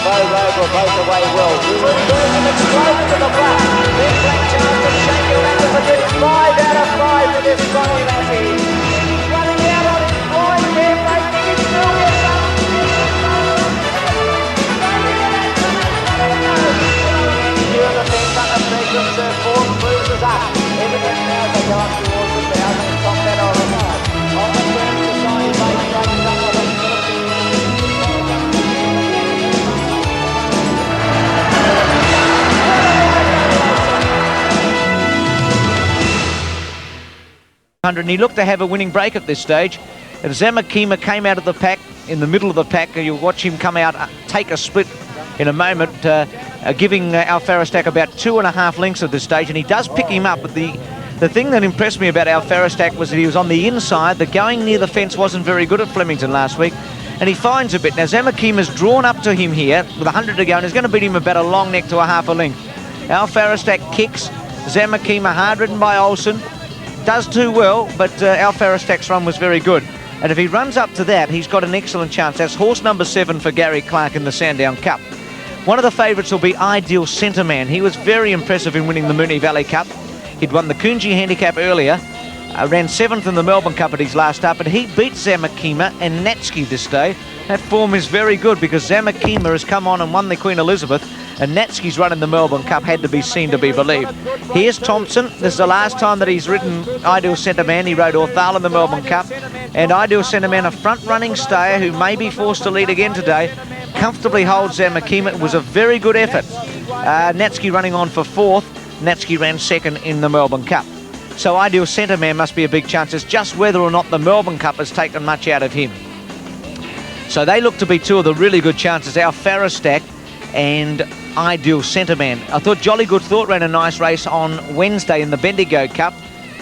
Bo Rogue were both away well. Bergen exploded to the black. Big black chance of shaking that with a good 5 out of 5 for this Sonny Lassie. Running out on his blind there, mate. He can still get some. Here the fence under pressure, Sir Ford cruises up. Everything now as they go up towards the bow. They stop that on the side. On the turn to Sonny Base, runs up on the and he looked to have a winning break at this stage. And Zamakima came out of the pack, in the middle of the pack. You'll watch him come out, take a split in a moment, giving Alfarestack about 2.5 lengths at this stage, and he does pick him up. But the thing that impressed me about Alfarestack was that he was on the inside. The going near the fence wasn't very good at Flemington last week, and he finds a bit. Now Zamakima's drawn up to him here with 100 to go, and he's going to beat him about a long neck to a half a length. Alfarestack kicks, Zamakima hard ridden by Olsen. Does too well, but Alfarestack's run was very good. And if he runs up to that, he's got an excellent chance. That's horse number 7 for Gary Clark in the Sandown Cup. One of the favourites will be Ideal Centreman. He was very impressive in winning the Moonee Valley Cup. He'd won the Coonji Handicap earlier, ran 7th in the Melbourne Cup at his last start, but he beat Zamakima and Natski this day. That form is very good because Zamakima has come on and won the Queen Elizabeth, and Natski's run in the Melbourne Cup had to be seen to be believed. Here's Thompson. This is the last time that he's ridden Ideal Centreman. He rode Orthal in the Melbourne Cup, and Ideal Centreman, a front-running stayer who may be forced to lead again today, comfortably holds Zamakima. It was a very good effort. Natski running on for 4th. Natski ran 2nd in the Melbourne Cup. So Ideal Centreman must be a big chance. It's just whether or not the Melbourne Cup has taken much out of him. So they look to be two of the really good chances, Alfarestack and Ideal Centreman. I thought Jolly Good Thought ran a nice race on Wednesday in the Bendigo Cup.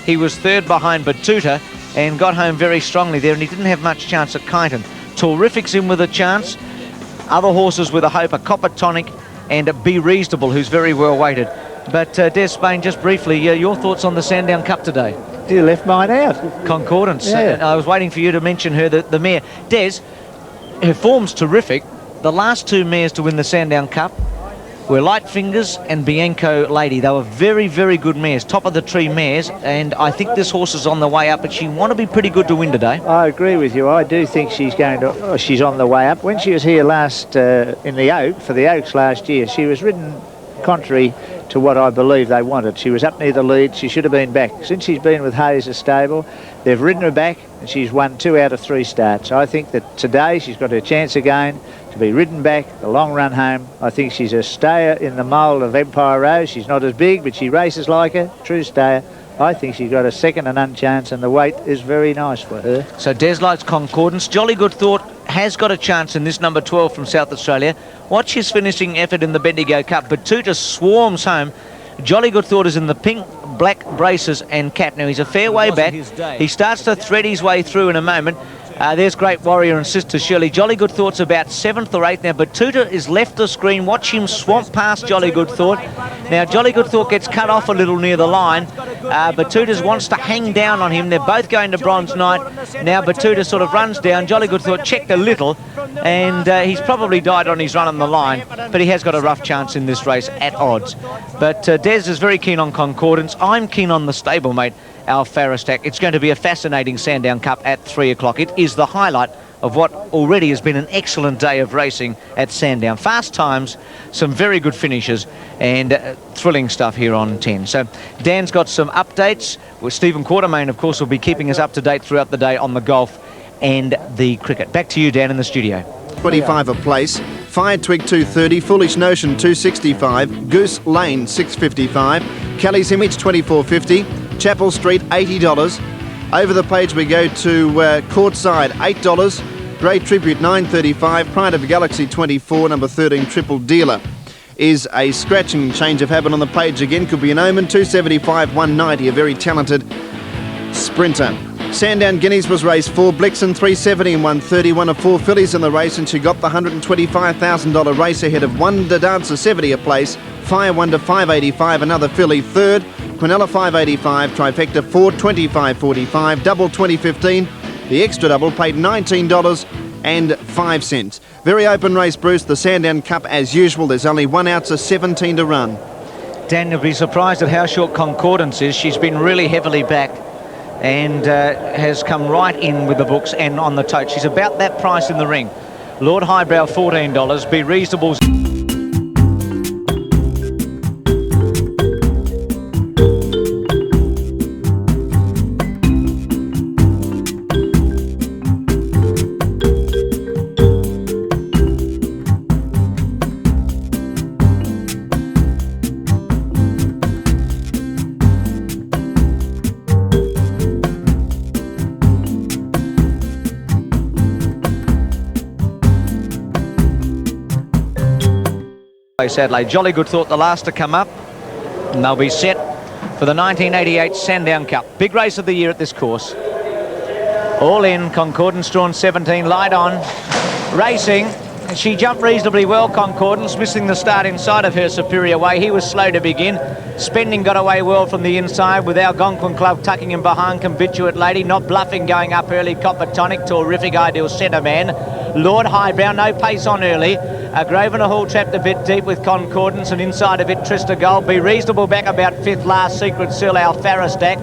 He was 3rd behind Batuta and got home very strongly there, and he didn't have much chance at Kyneton. Terrific's in with a chance. Other horses with a hope are Copper Tonic and Be Reasonable, who's very well weighted. But Des Spain, just briefly, your thoughts on the Sandown Cup today? You left mine out. Concordance. Yeah. I was waiting for you to mention her, the mare. Des, her form's terrific. The last 2 mares to win the Sandown Cup were Light Fingers and Bianco Lady. They were very, very good mares, top of the tree mares, and I think this horse is on the way up, but she want to be pretty good to win today. I agree with you. I do think she's she's on the way up. When she was here last in the Oak, for the Oaks last year, she was ridden contrary to what I believe they wanted. She was up near the lead. She should have been back. Since she's been with Hayes' stable, they've ridden her back, and she's won 2 out of 3 starts. I think that today she's got her chance again to be ridden back, the long run home. I think she's a stayer in the mould of Empire Rose. She's not as big, but she races like her. True stayer. I think she's got a second and unchance, and the weight is very nice for her. So Des likes Concordance. Jolly Good Thought has got a chance in this number 12 from South Australia. Watch his finishing effort in the Bendigo Cup. Batuta swarms home. Jolly Good Thought is in the pink, black braces and cap. Now he's a fair way back. He starts to thread his way through in a moment. There's Great Warrior and Sister Shirley. Jolly Good Thought's about 7th or 8th now. Batuta is left the screen. Watch him swamp past Jolly Good Thought. Now Jolly Good Thought gets cut off a little near the line. Batuta wants to hang down on him. They're both going to Bronze Knight. Now Batuta sort of runs down. Jolly Good Thought checked a little, and he's probably died on his run on the line, but he has got a rough chance in this race at odds. But Des is very keen on Concordance. I'm keen on the stablemate Alfarestack. It's going to be a fascinating Sandown Cup at 3 o'clock. It is the highlight of what already has been an excellent day of racing at Sandown. Fast times, some very good finishes, and thrilling stuff here on 10. So Dan's got some updates. With Stephen Quartermain, of course, will be keeping us up to date throughout the day on the golf and the cricket. Back to you, Dan, in the studio. 25 a place. Fire Twig 230, Foolish Notion 265, Goose Lane 655, Kelly's Image 2450, Chapel Street $80. Over the page we go to Courtside $8, Great Tribute $9.35, Pride of Galaxy 24, number 13 Triple Dealer is a scratching change of habit on the page again. Could be an Omen 275 190, a very talented sprinter. Sandown Guineas was race 4, Blixen 370 and 130, one of 4 fillies in the race, and she got the $125,000 race ahead of Wonder Dancer 70 a place, Fire Wonder 585, another filly 3rd, Quinella 585, Trifecta 4 25.45, double 2015, the extra double paid $19, $2.05. Very open race, Bruce. The Sandown Cup as usual. There's only 1 ounce of 17 to run. Dan, you'll be surprised at how short Concordance is. She's been really heavily backed and has come right in with the books and on the tote. She's about that price in the ring. Lord Highbrow, $14. Be Reasonable. Adelaide. Jolly Good Thought, the last to come up, and they'll be set for the 1988 Sandown Cup. Big race of the year at this course. All in, Concordance drawn 17, light on, racing. She jumped reasonably well, Concordance, missing the start inside of her superior way. He was slow to begin. Spending got away well from the inside with Algonquin Club tucking him behind. Habituate Lady, not bluffing, going up early. Copper Tonic, Terrific, Ideal Centre Man. Lord Highbrow, no pace on early. Graven Hall trapped a bit deep with Concordance, and inside of it, Trista Gold. Be Reasonable back about 5th last. Secret Seal, Alfara Stack.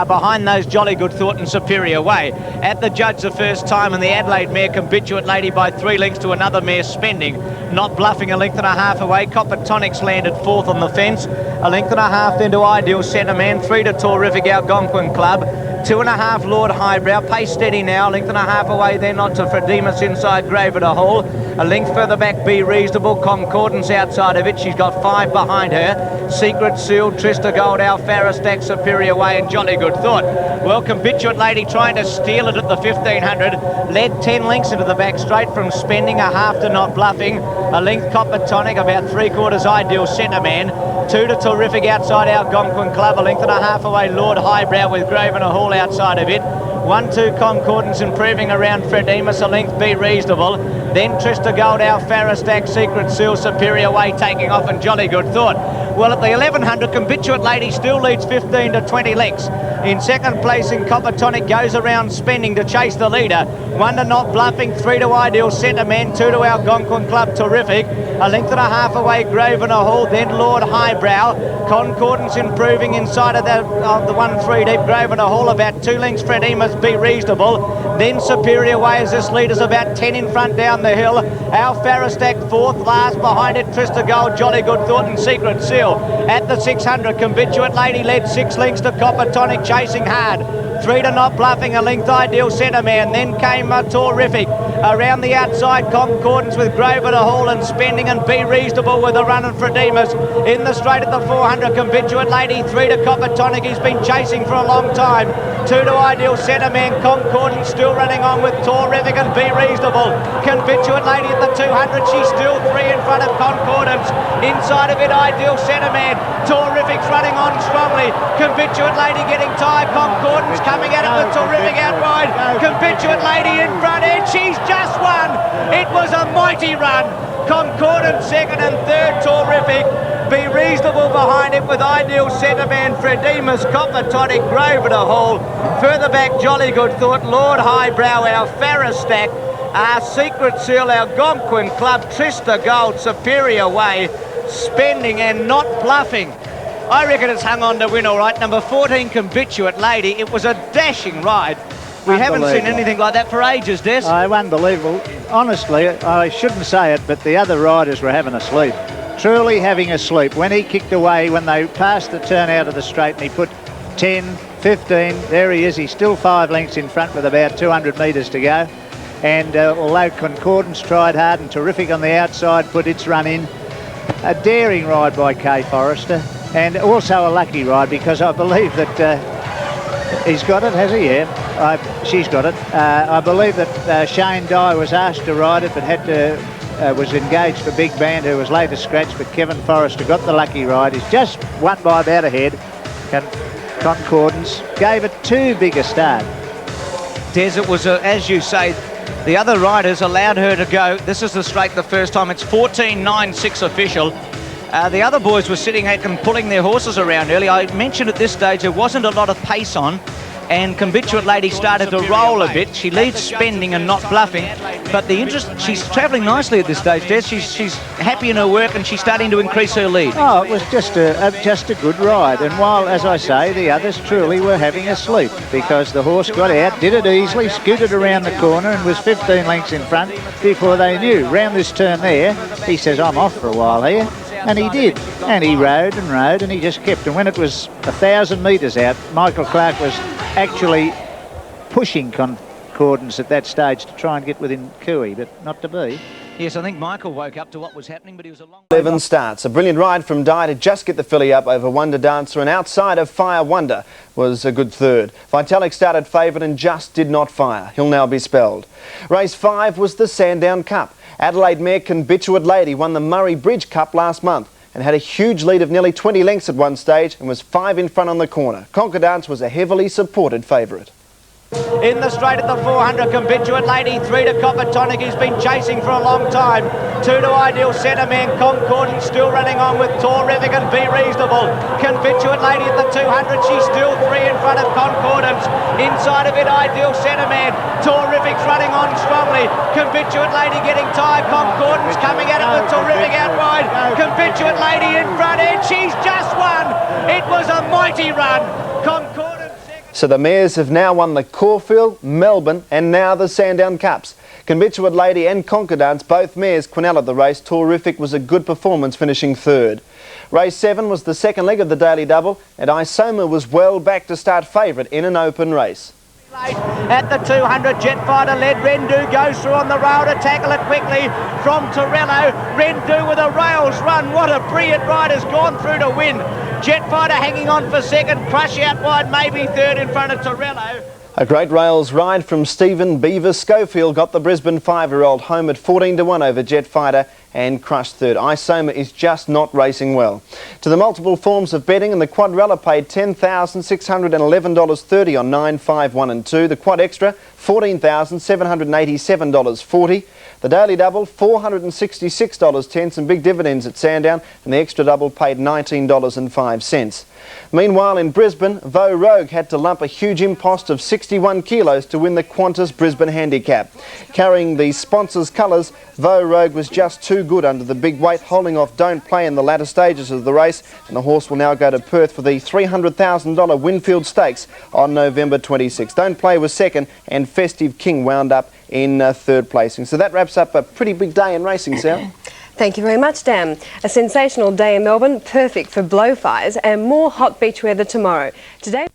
Behind those, Jolly Good Thought and Superior Way. At the judge the first time, and the Adelaide mare, Habituate Lady, by 3 lengths to another mare, Spending. Not bluffing, a length and a half away. Copper Tonics landed 4th on the fence. A length and a half then to Ideal Centre Man. 3 to Terrific, Algonquin Club. 2.5 Lord Highbrow, pace steady now, length and a half away then on to Fredimus inside Graven Hall. A length further back, Be Reasonable, Concordance outside of it, she's got 5 behind her. Secret Seal, Trista Gold, Alfara Stack, Superior Way and Jolly Good Thought. Well, Habituate Lady trying to steal it at the 1500, led 10 lengths into the back straight from Spending, a half to Not Bluffing, a length Copper Tonic, about 3/4 Ideal Centre Man. 2 to Terrific outside Algonquin Club, a length and a half away Lord Highbrow with Graven Hall outside of it. 1-2 Concordance improving around Fredimus, a length Be Reasonable. Then Trista Gold, Alfara Stack, Secret Seal, Superior Way taking off and Jolly Good Thought. Well, at the 1100, Habituate Lady still leads 15 to 20 lengths. In second place in Copper Tonic goes around Spending to chase the leader. 1 to Not Bluffing, 3 to Ideal Centre Man, 2 to Algonquin Club, Terrific. A length and a half away Graven Hall, then Lord Highbrow. Concordance improving inside of the 1-3 deep Graven Hall, about 2 lengths Fredimus, Be Reasonable. Then Superior Way as this leader's about 10 in front down the hill. Alfara Stack 4th last, behind it Trista Gold, Jolly Good Thought and Secret Seal. At the 600, Habituate Lady led 6 lengths to Copper Tonic chasing hard. 3 to Not Bluffing, a length Ideal Centre Man. Then came Terrific. Around the outside, Concordance with Graven Hall and Spending and Be Reasonable with a run and Fredimus. In the straight at the 400, Habituate Lady, 3 to Copper Tonic. He's been chasing for a long time. 2 to Ideal Centre Man. Concordance still running on with Terrific and Be Reasonable. Habituate Lady at the 200. She's still 3 in front of Concordance. Inside of it, Ideal Centre Man. Terrific's running on strongly. Habituate Lady getting tired. Concordance coming at it with Terrific out wide. Habituate Lady in front, and she's just won. It was a mighty run. Concordance second and third, Terrific. Be Reasonable behind it with Ideal Centre Man, Fredimus, Copper Tonic, Graven Hall. Further back, Jolly Good Thought, Lord Highbrow, Alfara Stack, our Secret Seal, Algonquin Club, Trista Gold, Superior Way, Spending and Not Bluffing. I reckon it's hung on to win all right. Number 14, Habituate Lady. It was a dashing ride. We haven't seen anything like that for ages, Des. Oh, unbelievable. Honestly, I shouldn't say it, but the other riders were having a sleep. Truly having a sleep. When he kicked away, when they passed the turn out of the straight and he put 10, 15, there he is. He's still 5 lengths in front with about 200 metres to go. And although Concordance tried hard and Terrific on the outside put its run in, a daring ride by Kay Forrester. And also a lucky ride because I believe that he's got it, has he? Yeah, she's got it. I believe that Shane Dye was asked to ride it but had to, was engaged for Big Band who was later scratched, but Kevin Forrester got the lucky ride. He's just won by about a head. Concordance gave it too big a start. Des, it was, as you say, the other riders allowed her to go. This is the straight the first time. It's 14.96 official. The other boys were sitting back and pulling their horses around early. I mentioned at this stage there wasn't a lot of pace on. and Convictuate Lady started to roll a bit. She leads spending and not bluffing, but she's travelling nicely at this stage, Des. She's happy in her work and she's starting to increase her lead. Oh, it was just a good ride, and while, as I say, the others truly were having a sleep, because the horse got out, did it easily, scooted around the corner and was 15 lengths in front before they knew. Round this turn there, he says, I'm off for a while here. And he did, and he rode, and he just kept. And when it was 1,000 metres out, Michael Clark was actually pushing Concordance at that stage to try and get within Cooey, but not to be. Yes, I think Michael woke up to what was happening, but he was a long 11 starts. A brilliant ride from Dye to just get the filly up over Wonder Dancer, and outside of Fire Wonder was a good third. Vitalik started favourite and just did not fire. He'll now be spelled. Race 5 was the Sandown Cup. Adelaide mare Convictuate Lady won the Murray Bridge Cup last month and had a huge lead of nearly 20 lengths at one stage and was 5 in front on the corner. Concordance was a heavily supported favourite. In the straight at the 400, Convictuate Lady, 3 to Copper Tonic, who's been chasing for a long time. 2 to Ideal Centre Man, Concordance still running on with Terrific and Be Reasonable. Convictuate Lady at the 200, she's still 3 in front of Concordance. Inside of it, Ideal Centre Man, Terrific's running on strongly. Convictuate Lady getting tired, Concordance coming at it with Terrific out wide. Convictuate Lady in front, and she's just won. It was a mighty run. Concordance. So the mares have now won the Caulfield, Melbourne and now the Sandown Cups. Convictuate Lady and Concordance, both mares quinelled the race. Terrific was a good performance, finishing third. Race 7 was the second leg of the daily double, and Isoma was well back to start favourite in an open race. At the 200, Jetfighter led. Rendu goes through on the rail to tackle it quickly from Torello. Rendu with a rails run. What a brilliant ride, has gone through to win. Jetfighter hanging on for second. Crush out wide, maybe third in front of Torello. A great rails ride from Stephen Beaver Schofield got the Brisbane 5-year-old home at 14 to 1 over Jetfighter and crushed third. Isoma is just not racing well. To the multiple forms of betting, and the Quadrella paid $10,611.30 on 9, 5, 1 and 2. The Quad Extra, $14,787.40. The Daily Double, $466.10, some big dividends at Sandown, and the Extra Double paid $19.05. Meanwhile, in Brisbane, Vo Rogue had to lump a huge impost of 61 kilos to win the Qantas Brisbane Handicap. Carrying the sponsor's colours, Vo Rogue was just too good under the big weight, holding off Don't Play in the latter stages of the race, and the horse will now go to Perth for the $300,000 Winfield Stakes on November 26. Don't Play was second, and Festive King wound up in third placing. So that wraps up a pretty big day in racing, Sal. Thank you very much, Dan. A sensational day in Melbourne, perfect for blow fires, and more hot beach weather tomorrow. Today.